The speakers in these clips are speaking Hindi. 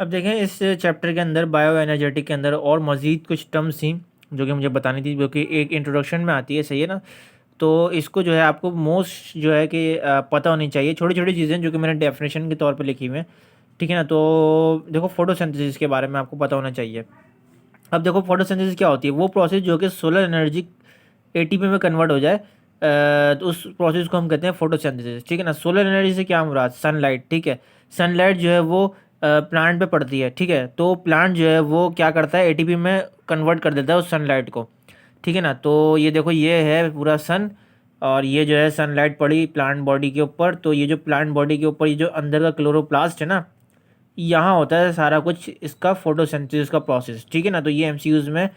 अब देखें इस चैप्टर के अंदर बायो एनर्जेटिक के अंदर और मज़ीद कुछ टर्म्स थी जो कि मुझे बतानी थी, जो कि एक इंट्रोडक्शन में आती है, सही है ना। तो इसको जो है आपको मोस्ट जो है कि पता होनी चाहिए, छोटी छोटी चीज़ें जो कि मैंने डेफिनेशन के तौर पे लिखी हुई हैं, ठीक है ना। तो देखो फोटोसिंथेसिस के बारे में आपको पता होना चाहिए। अब देखो फोटोसिंथेसिस क्या होती है, वो प्रोसेस जो कि सोलर एनर्जी एटीपी में कन्वर्ट हो जाए, तो उस प्रोसेस को हम कहते हैं फोटोसिंथेसिस, ठीक है ना। सोलर एनर्जी से क्या मुराद, सनलाइट, ठीक है। सनलाइट जो है वो प्लांट पे पड़ती है, ठीक है। तो प्लांट जो है वो क्या करता है, एटीपी में कन्वर्ट कर देता है उस सनलाइट को, ठीक है ना। तो ये देखो ये है पूरा सन, और ये जो है सनलाइट पड़ी प्लांट बॉडी के ऊपर, तो ये जो प्लांट बॉडी के ऊपर ये जो अंदर का क्लोरोप्लास्ट है ना, यहाँ होता है सारा कुछ इसका फोटोसिंथेसिस का प्रोसेस, ठीक है ना। तो ये एमसीक्यूज में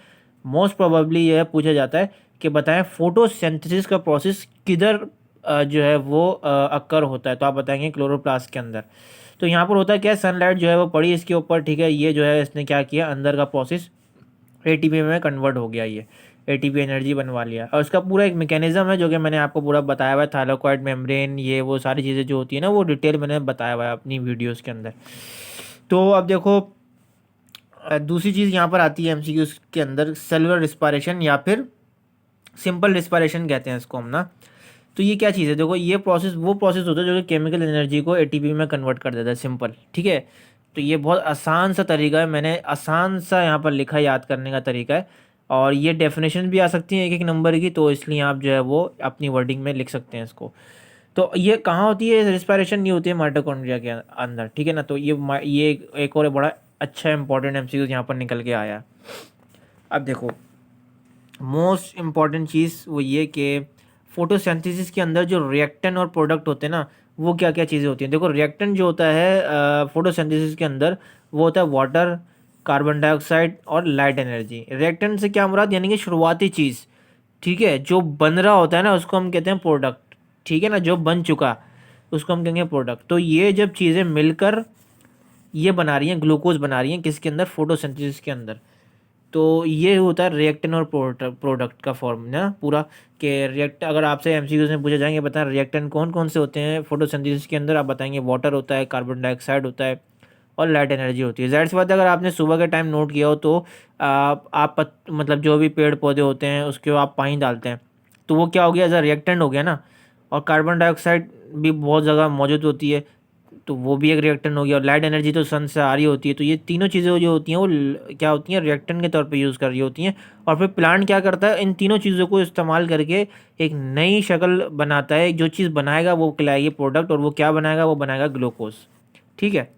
मोस्ट प्रोबेबली यह पूछा जाता है कि बताएं फोटोसिंथेसिस का प्रोसेस किधर जो है वो अक्कर होता है, तो आप बताएंगे क्लोरोप्लास्ट के अंदर। तो यहाँ पर होता है क्या, सनलाइट जो है वो पड़ी इसके ऊपर, ठीक है। ये जो है इसने क्या किया, अंदर का प्रोसेस एटीपी में कन्वर्ट हो गया, ये एटीपी एनर्जी बनवा लिया। और उसका पूरा एक मैकेनिज्म है जो कि मैंने आपको पूरा बताया हुआ है, थाइलाकोइड मेम्ब्रेन, ये वो सारी चीज़ें जो होती है ना, वो डिटेल मैंने बताया हुआ है अपनी वीडियोस के अंदर। तो अब देखो दूसरी चीज़ यहाँ पर आती है एमसीक्यूज के अंदर, सेलुलर रिस्पायरेशन या फिर सिंपल रिस्पायरेशन कहते हैं इसको हम ना। तो ये क्या चीज़ है, देखो ये प्रोसेस वो प्रोसेस होता है जो कि केमिकल एनर्जी को एटीपी में कन्वर्ट कर देता है, सिंपल, ठीक है। तो ये बहुत आसान सा तरीका है, मैंने आसान सा यहाँ पर लिखा है, याद करने का तरीका है। और ये डेफिनेशन भी आ सकती है एक एक नंबर की, तो इसलिए आप जो है वो अपनी वर्डिंग में लिख सकते हैं इसको। तो ये कहाँ होती है, रिस्पायरेशन नहीं होती है माइटोकॉन्ड्रिया के अंदर, ठीक है ना। तो ये एक और बड़ा अच्छा इंपॉर्टेंट एमसीक्यू यहाँ पर निकल के आया। अब देखो मोस्ट इम्पॉर्टेंट चीज़ वो ये कि फोटोसिंथेसिस के अंदर जो रिएक्टेंट और प्रोडक्ट होते हैं ना, वो क्या क्या चीज़ें होती हैं। देखो रिएक्टेंट जो होता है फोटोसिंथेसिस के अंदर, वो होता है वाटर, कार्बन डाइऑक्साइड और लाइट एनर्जी। रिएक्टेंट से क्या मुराद, यानी कि शुरुआती चीज़, ठीक है। जो बन रहा होता है ना उसको हम कहते हैं प्रोडक्ट, ठीक है ना। जो बन चुका उसको हम कहेंगे प्रोडक्ट। तो ये जब चीज़ें मिलकर ये बना रही हैं, ग्लूकोज बना रही हैं, किसके अंदर, फोटोसिंथेसिस के अंदर। तो ये होता है रिएक्टेंट और प्रोडक्ट का फॉर्म ना पूरा। कि रिएक्ट अगर आपसे एमसीक्यूज में पूछे जाएंगे बता रिएक्टेंट कौन कौन से होते हैं फोटोसिंथेसिस के अंदर, आप बताएंगे वाटर होता है, कार्बन डाइऑक्साइड होता है और लाइट एनर्जी होती है। जाहिर सी बात है, अगर आपने सुबह के टाइम नोट किया हो तो मतलब जो भी पेड़ पौधे होते हैं उसके आप पानी डालते हैं, तो वो क्या हो गया, एज अ रिएक्टेंट हो गया ना। और कार्बन डाइऑक्साइड भी बहुत जगह मौजूद होती है, तो वो भी एक रिएक्टेंट हो गया। और लाइट एनर्जी तो सन से आ रही होती है। तो ये तीनों चीज़ें जो होती हैं वो क्या होती हैं, रिएक्टेंट के तौर पे यूज़ कर रही होती हैं। और फिर प्लांट क्या करता है, इन तीनों चीज़ों को इस्तेमाल करके एक नई शक्ल बनाता है। जो चीज़ बनाएगा वो कहलाएगी प्रोडक्ट, और वो क्या बनाएगा, वो बनाएगा ग्लूकोज, ठीक है।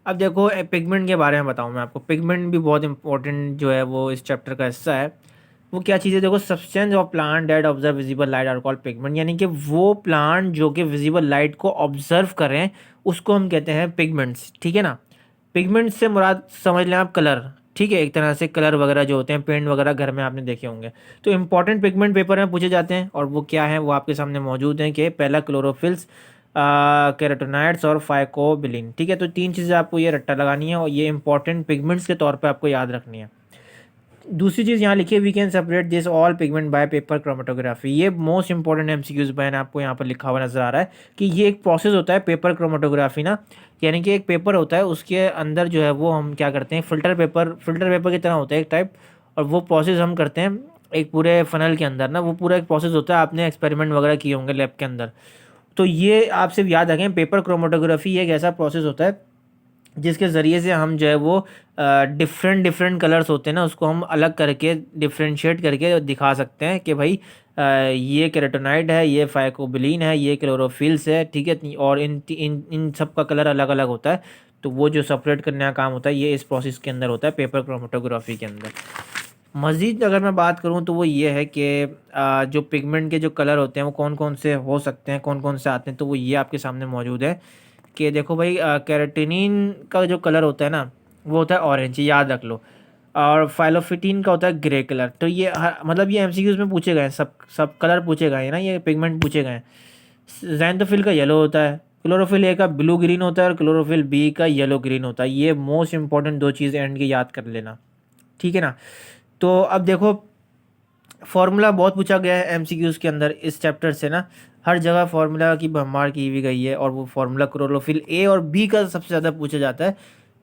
अब देखो पिगमेंट के बारे में बताऊँ मैं आपको। पिगमेंट भी बहुत इंपॉर्टेंट जो है वो इस चैप्टर का हिस्सा है। वो क्या चीज़ है, देखो substance of plant that observe visible light are called pigment, यानी कि वो प्लांट जो कि विजिबल लाइट को ऑब्जर्व करें उसको हम कहते हैं पिगमेंट्स, ठीक है ना। पिगमेंट से मुराद समझ लें आप कलर, ठीक है। एक तरह से कलर वगैरह जो होते हैं, पेंट वगैरह घर में आपने देखे होंगे। तो इंपॉर्टेंट पिगमेंट पेपर में पूछे जाते हैं, और वो क्या है वो आपके सामने मौजूद हैं कि पहला क्लोरोफिल्स, कैरोटेनॉइड्स और फाइकोबिलिन, ठीक है। तो तीन चीज़ें आपको ये रट्टा लगानी है और ये इंपॉर्टेंट पिगमेंट्स के तौर पे आपको याद रखनी है। दूसरी चीज़ यहाँ लिखी है, we can separate this all pigment by paper chromatography. ये मोस्ट इंपॉर्टेंट एमसीक्यूज मैंने आपको यहाँ पर लिखा हुआ नजर आ रहा है कि ये एक प्रोसेस होता है पेपर क्रोमेटोग्राफी ना। यानी कि एक पेपर होता है, उसके अंदर जो है वो हम क्या करते हैं, फिल्टर पेपर की तरह होता है एक टाइप। और वो प्रोसेस हम करते हैं एक पूरे फनल के अंदर ना, वो पूरा एक प्रोसेस होता है। आपने एक्सपेरिमेंट वगैरह किए होंगे लैब के अंदर। तो ये आप सिर्फ याद रखें, पेपर क्रोमेटोग्राफी एक ऐसा प्रोसेस होता है जिसके ज़रिए से हम जो है वो डिफरेंट डिफरेंट कलर्स होते हैं ना, उसको हम अलग करके डिफ्रेंशिएट करके दिखा सकते हैं कि भाई ये केराटिनॉइड है, ये फाइकोबिलिन है, ये क्लोरोफिल्स है, ठीक है। और इन इन इन सब का कलर अलग अलग होता है। तो वो जो सेपरेट करने का काम होता है ये इस प्रोसेस के अंदर होता है, पेपर क्रोमेटोग्राफी के अंदर। मज़ीद अगर मैं बात करूँ तो वो ये है कि जो पिगमेंट के जो कलर होते हैं वो कौन कौन से हो सकते हैं, कौन कौन से आते हैं, तो वो ये आपके सामने मौजूद है कि देखो भाई कैरेटिनिन का जो कलर होता है ना वो होता है ऑरेंज, याद रख लो। और फाइलोफिटिन का होता है ग्रे कलर। तो ये मतलब ये एमसीक्यूज में पूछे गए हैं, सब सब कलर पूछे गए हैं ना, ये पिगमेंट पूछे गए हैं। जैंथोफिल का येलो होता है, क्लोरोफिल ए का ब्लू ग्रीन होता है और क्लोरोफिल बी का येलो ग्रीन होता है। ये मोस्ट इंपॉर्टेंट दो चीज़ एंड की याद कर लेना, ठीक है ना। तो अब देखो फार्मूला बहुत पूछा गया है एमसीक्यूज के अंदर इस चैप्टर से ना, हर जगह फार्मूला की भरमार की हुई गई है। और वो फार्मूला क्लोरोफिल ए और बी का सबसे ज़्यादा पूछा जाता है।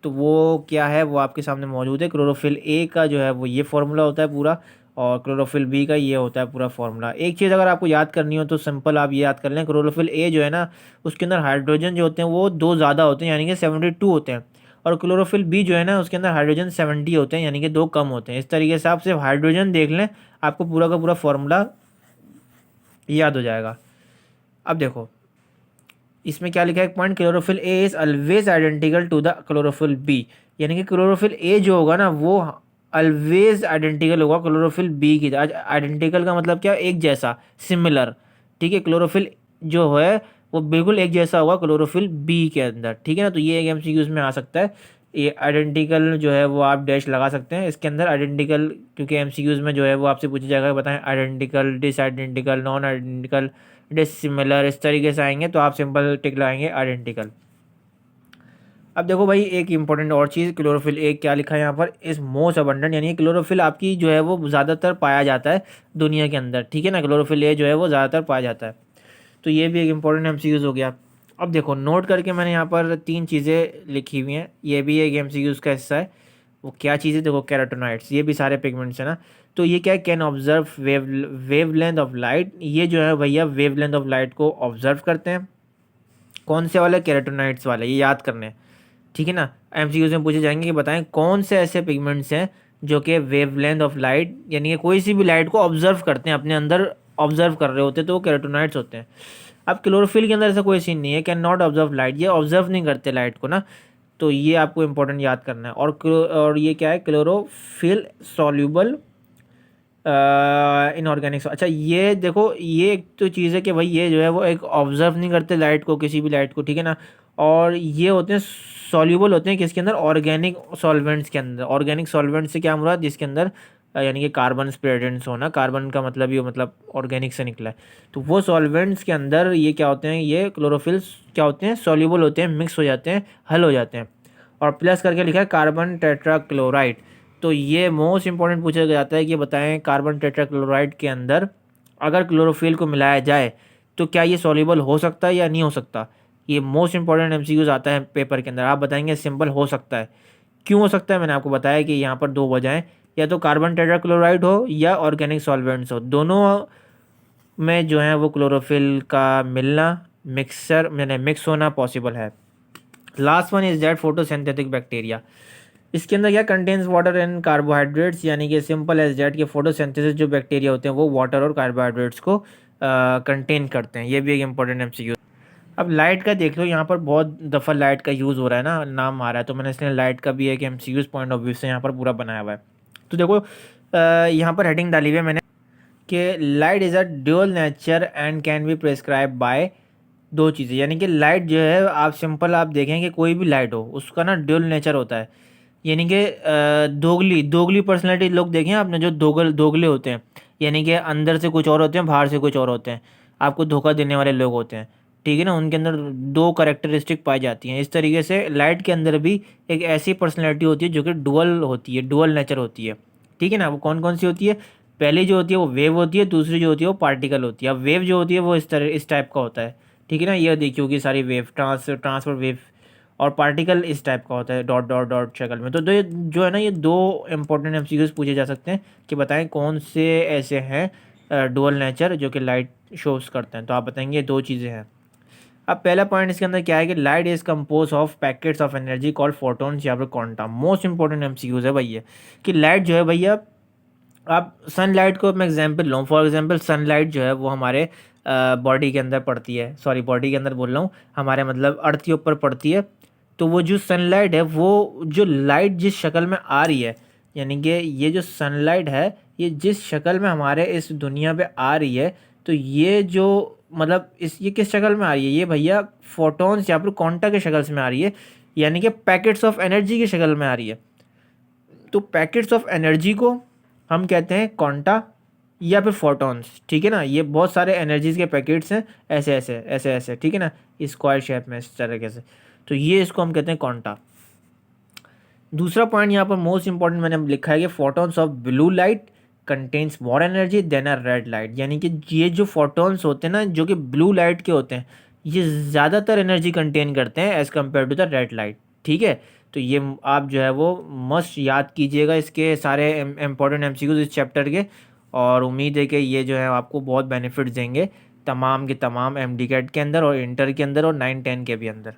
तो वो क्या है वो आपके सामने मौजूद है। क्लोरोफिल ए का जो है वो ये फार्मूला होता है पूरा, और क्लोरोफिल बी का ये होता है पूरा फार्मूला। एक चीज़ अगर आपको याद करनी हो तो सिंपल आप ये याद कर लें, क्लोरोफिल ए जो है ना उसके अंदर हाइड्रोजन जो होते हैं वो 2 ज़्यादा होते हैं, यानी कि 72 होते हैं, और क्लोरोफिल बी जो है ना उसके अंदर हाइड्रोजन 70 होते हैं, यानी कि 2 कम होते हैं। इस तरीके से आप सिर्फ हाइड्रोजन देख लें, आपको पूरा का पूरा फार्मूला याद हो जाएगा। अब देखो इसमें क्या लिखा है, एक point, chlorophyll A is always identical to the chlorophyll B, यानी कि क्लोरोफिल ए जो होगा ना वो ऑलवेज आइडेंटिकल होगा क्लोरोफिल बी की। आइडेंटिकल का मतलब क्या, एक जैसा, सिमिलर, ठीक है। क्लोरोफिल जो है वो बिल्कुल एक जैसा होगा क्लोरोफिल बी के अंदर, ठीक है ना। तो ये एक एमसीक्यूज में आ सकता है, ये आइडेंटिकल जो है वो आप डैश लगा सकते हैं इसके अंदर, आइडेंटिकल, क्योंकि एमसीक्यूज में जो है वो आपसे पूछा जाएगा, बताएं आइडेंटिकल, डिसआइडेंटिकल, नॉन आइडेंटिकल, डिसिमिलर, इस तरीके से आएंगे तो आप सिंपल टिक लगाएंगे आइडेंटिकल। अब देखो भाई एक इंपॉर्टेंट और चीज़, क्लोरोफिल एक क्या लिखा है यहाँ पर, इज मोस्ट अबंडेंट, यानी क्लोरोफिल आपकी जो है वो ज़्यादातर पाया जाता है दुनिया के अंदर, ठीक है ना। क्लोरोफिल ए जो है वो ज़्यादातर पाया जाता है, तो ये भी एक इंपॉर्टेंट एमसीक्यूज हो गया। अब देखो नोट करके मैंने यहाँ पर 3 चीज़ें लिखी हुई हैं, ये भी एक एमसीक्यूज का हिस्सा है। वो क्या चीज़ है, देखो कैरोटोनाइट्स, ये भी सारे पिगमेंट्स है ना। तो ये क्या है, can observe wavelength of light, ये जो है भैया वेवलेंथ ऑफ लाइट को ऑब्जर्व करते हैं। कौन से वाले, कैरोटोनाइट्स वाले, ये याद करने हैं, ठीक है ना। एमसीक्यूज में पूछे जाएंगे कि बताएं कौन से ऐसे पिगमेंट्स हैं जो कि वेवलेंथ ऑफ लाइट, यानी कि कोई सी भी लाइट को ऑब्जर्व करते हैं, अपने अंदर ऑब्जर्व कर रहे होते हैं, तो वो कैरोटोनाइट्स होते हैं। अब क्लोरोफिल के अंदर ऐसा कोई सीन नहीं है, कैन नॉट ऑब्जर्व लाइट, ये ऑब्जर्व नहीं करते लाइट को ना, तो ये आपको इंपॉर्टेंट याद करना है। और ये क्या है, क्लोरोफिल सॉल्यूबल इनऑर्गेनिक। अच्छा ये देखो ये एक तो चीज़ है कि भाई ये जो है वो एक ऑब्जर्व नहीं करते लाइट को, किसी भी लाइट को, ठीक है ना। और ये होते हैं सॉल्यूबल, होते हैं किसके अंदर, ऑर्गेनिक सॉल्वेंट्स के अंदर। ऑर्गेनिक सॉल्वेंट से क्या मुराद, जिसके अंदर यानी कि कार्बन स्प्रेडेंट्स होना, कार्बन का मतलब ये मतलब ऑर्गेनिक से निकला है, तो वो सॉल्वेंट्स के अंदर ये क्या होते हैं, ये क्लोरोफिल्स क्या होते हैं, सॉल्यूबल होते हैं, मिक्स हो जाते हैं, हल हो जाते हैं। और प्लस करके लिखा है कार्बन टेट्राक्लोराइड, तो ये मोस्ट इंपॉर्टेंट पूछा जाता है कि बताएं कार्बन टेट्राक्लोराइड के अंदर अगर क्लोरोफिल को मिलाया जाए तो क्या ये सॉल्युबल हो सकता है या नहीं हो सकता। ये मोस्ट इंपॉर्टेंट एमसीक्यूज आता है पेपर के अंदर, आप बताएंगे सिंपल हो सकता है। क्यों हो सकता है, मैंने आपको बताया कि यहाँ पर 2 वजहें, या तो कार्बन टेट्राक्लोराइड हो या ऑर्गेनिक सॉल्वेंट्स हो, दोनों में जो है वो क्लोरोफिल का मिलना, मिक्सर मैंने मिक्स होना पॉसिबल है। Last one is that photosynthetic bacteria, इसके अंदर क्या कंटेन्स वाटर एंड कार्बोहाइड्रेट्स, यानी कि सिंपल एज दैट कि फोटोसिंथेसिस जो बैक्टीरिया होते हैं वो वाटर और कार्बोहाइड्रेट्स को कंटेन करते हैं। ये भी एक इंपॉर्टेंट एमसीक्यू। अब लाइट का देख लो, यहाँ पर बहुत दफ़ा लाइट का यूज़ हो रहा है ना, नाम आ रहा है, तो मैंने इसलिए लाइट का भी एक एमसीक्यूज पॉइंट ऑफ व्यू से यहाँ पर पूरा बनाया हुआ है। तो देखो यहाँ पर हेडिंग डाली हुई है मैंने कि light is a dual nature and can be prescribe by, 2 चीज़ें, यानी कि लाइट जो है आप सिंपल आप देखें कि कोई भी लाइट हो उसका ना ड्यूअल नेचर होता है, यानी कि दोगली दोगली पर्सनैलिटी लोग देखें आपने, जो दोगले होते हैं, यानी कि अंदर से कुछ और होते हैं, बाहर से कुछ और होते हैं, आपको धोखा देने वाले लोग होते हैं, ठीक है ना। उनके अंदर 2 कैरेक्टरिस्टिक पाई जाती हैं। इस तरीके से लाइट के अंदर भी एक ऐसी पर्सनैलिटी होती है जो कि डुअल होती है, डुअल नेचर होती है, ठीक है ना। वो कौन कौन सी होती है, पहली जो होती है वो वेव होती है, दूसरी जो होती है वो पार्टिकल होती है। अब वेव जो होती है वो इस टाइप का होता है, ठीक है ना, ये देखिए होगी सारी वेव, ट्रांसफर वेव। और पार्टिकल इस टाइप का होता है, डॉट डॉट डॉट शक्ल में। तो जो है ना ये 2 इंपॉर्टेंट एमसीक्यूज पूछे जा सकते हैं कि बताएं कौन से ऐसे हैं डुअल नेचर जो कि लाइट शोज करते हैं, तो आप बताएंगे 2 चीज़ें हैं। अब पहला पॉइंट इसके अंदर क्या है कि light is compose of packets of energy called photons या फिर क्वांटम। मोस्ट इंपॉर्टेंट एमसीक्यूज है भैया कि लाइट जो है भैया, आप सनलाइट को मैं एग्जांपल लूँ, फॉर एग्जांपल सनलाइट जो है वो हमारे बॉडी के अंदर पड़ती है, सॉरी बॉडी के अंदर बोल रहा हूँ, हमारे मतलब अर्थ के ऊपर पड़ती है। तो वो जो सनलाइट है, वो जो लाइट जिस शक्ल में आ रही है, यानी कि ये जो सनलाइट है ये जिस शक्ल में हमारे इस दुनिया पे आ रही है, तो ये जो मतलब ये किस शक्ल में आ रही है, ये भैया फोटॉन्स या फिर क्वांटा के शक्ल में आ रही है, यानी कि पैकेट्स ऑफ एनर्जी की शक्ल में आ रही है। तो पैकेट्स ऑफ एनर्जी को हम कहते हैं क्वांटा या फिर फोटॉन्स, ठीक है ना। ये बहुत सारे एनर्जीज के पैकेट्स हैं, ऐसे ऐसे ऐसे ऐसे, ठीक है ना, स्क्वायर शेप में इस तरीके से, तो ये इसको हम कहते हैं क्वांटा। दूसरा पॉइंट यहाँ पर मोस्ट इंपॉर्टेंट मैंने लिखा है कि photons of blue light contains more energy than a red light, यानी कि ये जो फोटॉन्स होते हैं ना जो कि ब्लू लाइट के होते हैं, ये ज़्यादातर एनर्जी कंटेन करते हैं as compare to the red light, ठीक है। तो ये आप जो है वो मस्ट याद कीजिएगा, इसके सारे इम्पोर्टेंट एमसीक्यूज इस चैप्टर के। और उम्मीद है कि ये जो है आपको बहुत बेनिफिट्स देंगे तमाम के तमाम एमडी कैट के अंदर और इंटर के अंदर और 9 10 के भी अंदर।